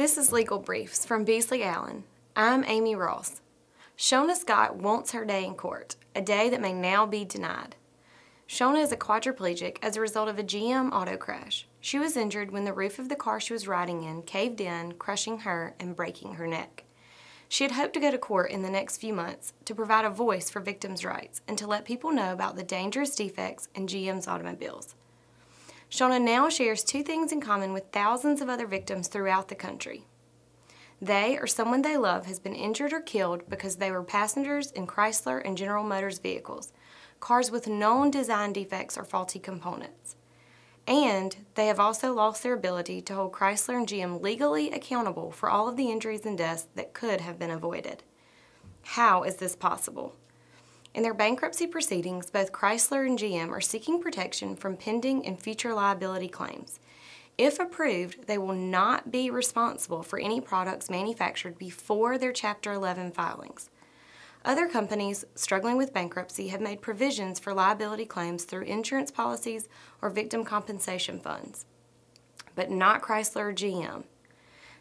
This is Legal Briefs from Beasley Allen. I'm Amy Ross. Shona Scott wants her day in court, a day that may now be denied. Shona is a quadriplegic as a result of a GM auto crash. She was injured when the roof of the car she was riding in caved in, crushing her and breaking her neck. She had hoped to go to court in the next few months to provide a voice for victims' rights and to let people know about the dangerous defects in GM's automobiles. Shona now shares two things in common with thousands of other victims throughout the country. They or someone they love has been injured or killed because they were passengers in Chrysler and General Motors vehicles, cars with known design defects or faulty components. And they have also lost their ability to hold Chrysler and GM legally accountable for all of the injuries and deaths that could have been avoided. How is this possible? In their bankruptcy proceedings, both Chrysler and GM are seeking protection from pending and future liability claims. If approved, they will not be responsible for any products manufactured before their Chapter 11 filings. Other companies struggling with bankruptcy have made provisions for liability claims through insurance policies or victim compensation funds, but not Chrysler or GM.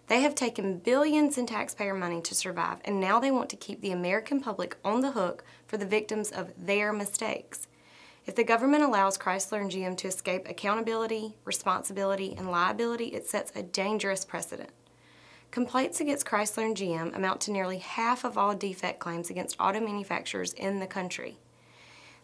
They have taken billions in taxpayer money to survive, and now they want to keep the American public on the hook for the victims of their mistakes. If the government allows Chrysler and GM to escape accountability, responsibility, and liability, it sets a dangerous precedent. Complaints against Chrysler and GM amount to nearly half of all defect claims against auto manufacturers in the country.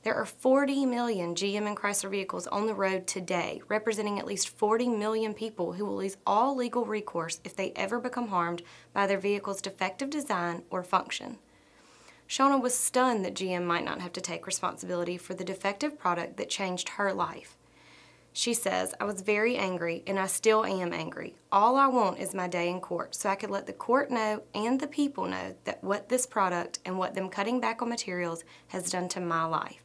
There are 40 million GM and Chrysler vehicles on the road today, representing at least 40 million people who will lose all legal recourse if they ever become harmed by their vehicle's defective design or function. Shona was stunned that GM might not have to take responsibility for the defective product that changed her life. She says, "I was very angry, and I still am angry. All I want is my day in court, so I could let the court know and the people know that what this product and what them cutting back on materials has done to my life."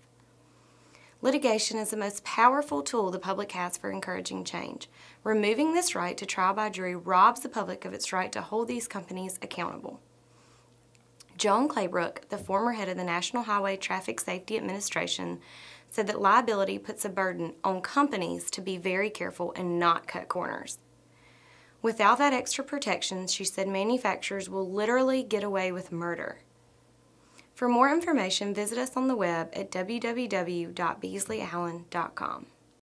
Litigation is the most powerful tool the public has for encouraging change. Removing this right to trial by jury robs the public of its right to hold these companies accountable. Joan Claybrook, the former head of the National Highway Traffic Safety Administration, said that liability puts a burden on companies to be very careful and not cut corners. Without that extra protection, she said manufacturers will literally get away with murder. For more information, visit us on the web at www.beasleyallen.com.